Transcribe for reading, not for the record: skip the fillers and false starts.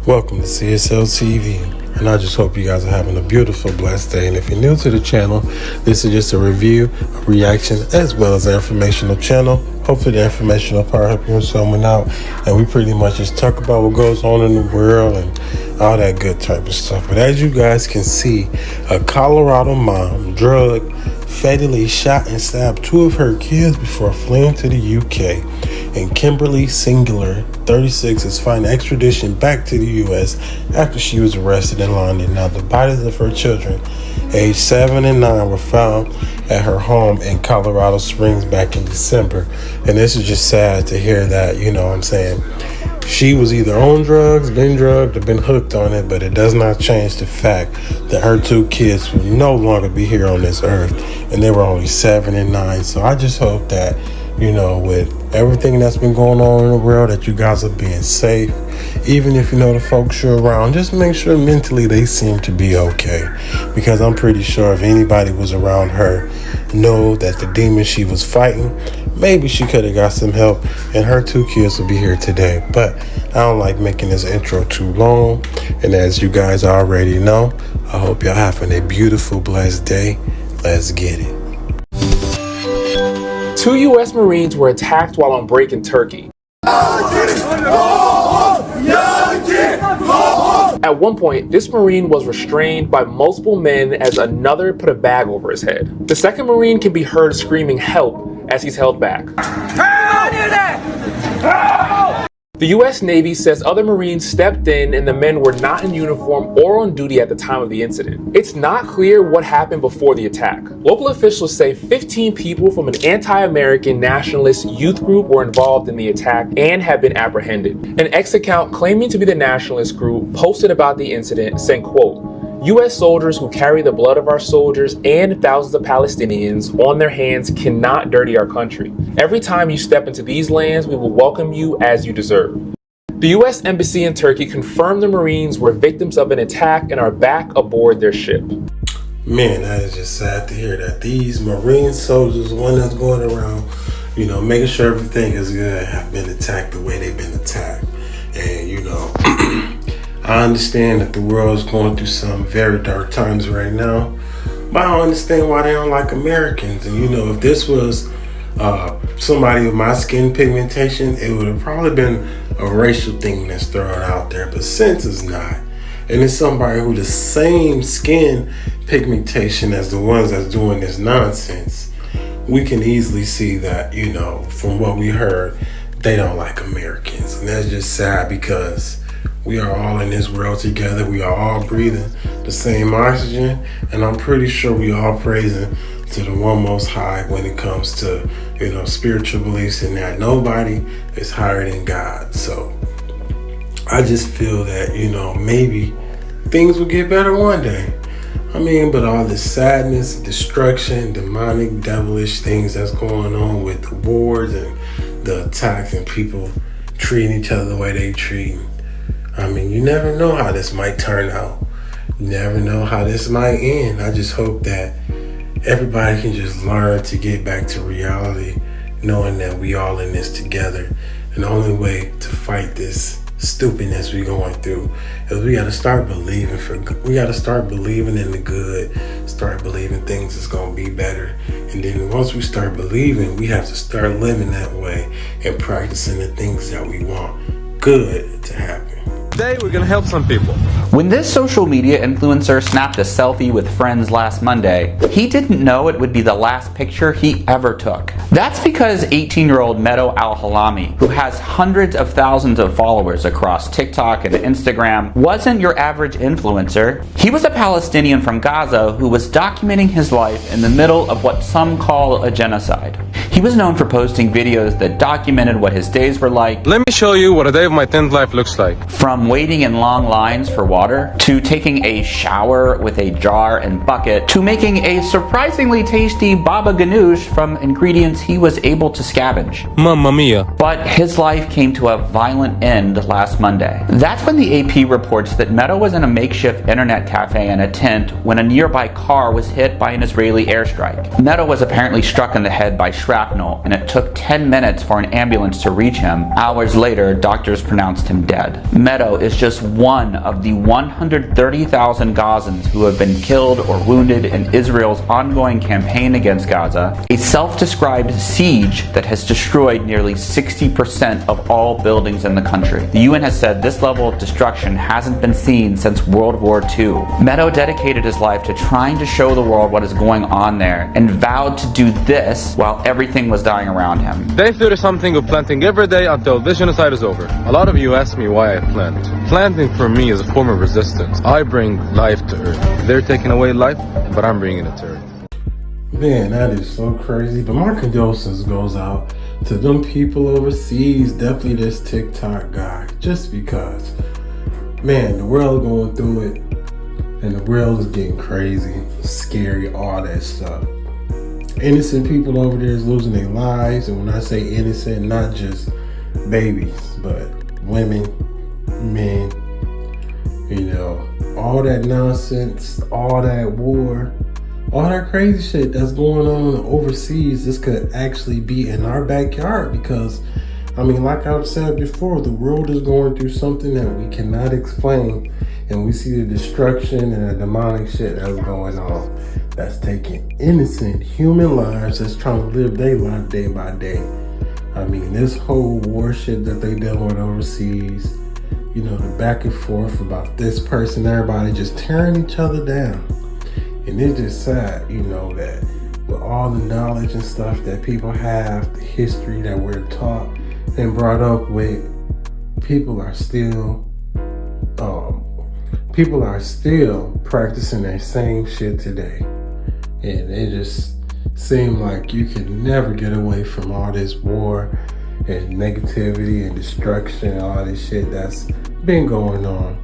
Welcome to CSL TV, and I just hope you guys are having a beautiful, blessed day. And if you're new to the channel, this is just a review, a reaction, as well as an informational channel. Hopefully the informational part help you someone out, and we pretty much just talk about what goes on in the world and all that good type of stuff. But as you guys can see, a Colorado mom drugged, fatally shot and stabbed two of her kids before fleeing to the UK. And Kimberly Singular, 36, is fighting extradition back to the U.S. after she was arrested in London. Now, the bodies of her children, aged 7 and 9, were found at her home in Colorado Springs back in December. And this is just sad to hear that, you know what I'm saying. She was either on drugs, been drugged, or been hooked on it, but it does not change the fact that her two kids will no longer be here on this earth, and they were only 7 and 9. So I just hope that, you know, with everything that's been going on in the world, that you guys are being safe. Even if you know the folks you're around, just make sure mentally they seem to be okay. Because I'm pretty sure if anybody was around her, know that the demon she was fighting, maybe she could have got some help, and her two kids will be here today. But I don't like making this intro too long. And as you guys already know, I hope y'all having a beautiful, blessed day. Let's get it. 2 U.S. Marines were attacked while on break in Turkey. At one point, this Marine was restrained by multiple men as another put a bag over his head. The second Marine can be heard screaming help as he's held back. The U.S. Navy says other Marines stepped in and the men were not in uniform or on duty at the time of the incident. It's not clear what happened before the attack. Local officials say 15 people from an anti-American nationalist youth group were involved in the attack and have been apprehended. An X account claiming to be the nationalist group posted about the incident saying, quote, U.S. soldiers who carry the blood of our soldiers and thousands of Palestinians on their hands cannot dirty our country. Every time you step into these lands, we will welcome you as you deserve. The U.S. Embassy in Turkey confirmed the Marines were victims of an attack and are back aboard their ship. Man, that is just sad to hear that these Marine soldiers, the one that's going around, you know, making sure everything is good, have been attacked the way they've been attacked. And, you know, I understand that the world is going through some very dark times right now, but I don't understand why they don't like Americans. And you know, if this was somebody with my skin pigmentation, it would have probably been a racial thing that's thrown out there. But since it's not, and it's somebody who the same skin pigmentation as the ones that's doing this nonsense, we can easily see that, you know, from what we heard, they don't like Americans. And that's just sad because we are all in this world together. We are all breathing the same oxygen. And I'm pretty sure we all praising to the one most high when it comes to, you know, spiritual beliefs, and that nobody is higher than God. So I just feel that, you know, maybe things will get better one day. I mean, but all this sadness, destruction, demonic, devilish things that's going on with the wars and the attacks and people treating each other the way they treat. I mean, you never know how this might turn out. You never know how this might end. I just hope that everybody can just learn to get back to reality, knowing that we all in this together. And the only way to fight this stupidness we're going through is we got to start believing we got to start believing in the good, start believing things is going to be better. And then once we start believing, we have to start living that way and practicing the things that we want good to happen. Today we're gonna help some people. When this social media influencer snapped a selfie with friends last Monday, he didn't know it would be the last picture he ever took. That's because 18-year-old Meadow Al-Halami, who has hundreds of thousands of followers across TikTok and Instagram, wasn't your average influencer. He was a Palestinian from Gaza who was documenting his life in the middle of what some call a genocide. He was known for posting videos that documented what his days were like. Let me show you what a day of my tent life looks like. From waiting in long lines for water, to taking a shower with a jar and bucket, to making a surprisingly tasty baba ganoush from ingredients he was able to scavenge. Mamma mia. But his life came to a violent end last Monday. That's when the AP reports that Meadow was in a makeshift internet cafe in a tent when a nearby car was hit by an Israeli airstrike. Meadow was apparently struck in the head by shrapnel shrapnel, and it took 10 minutes for an ambulance to reach him. Hours later, doctors pronounced him dead. Meadow is just one of the 130,000 Gazans who have been killed or wounded in Israel's ongoing campaign against Gaza, a self-described siege that has destroyed nearly 60% of all buildings in the country. The UN has said this level of destruction hasn't been seen since World War II. Meadow dedicated his life to trying to show the world what is going on there and vowed to do this while everything was dying around him. Day 30-something of planting every day until this genocide is over. A lot of you ask me why I plant. Planting for me is a form of resistance. I bring life to Earth. They're taking away life, but I'm bringing it to Earth. Man, that is so crazy. But my condolences goes out to them people overseas. Definitely this TikTok guy. Just because, man, the world going through it, and the world is getting crazy, scary, all that stuff. Innocent people over there is losing their lives, and when I say innocent, not just babies, but women, men, all that nonsense, all that war, all that crazy shit that's going on overseas. This could actually be in our backyard because, like I've said before, the world is going through something that we cannot explain, and we see the destruction and the demonic shit that's going on, that's taking innocent human lives, that's trying to live their life day by day. This whole war shit that they dealing with overseas, the back and forth about this person, everybody just tearing each other down. And it's just sad, that with all the knowledge and stuff that people have, the history that we're taught and brought up with, people are still practicing that same shit today. And it just seemed like you can never get away from all this war and negativity and destruction and all this shit that's been going on.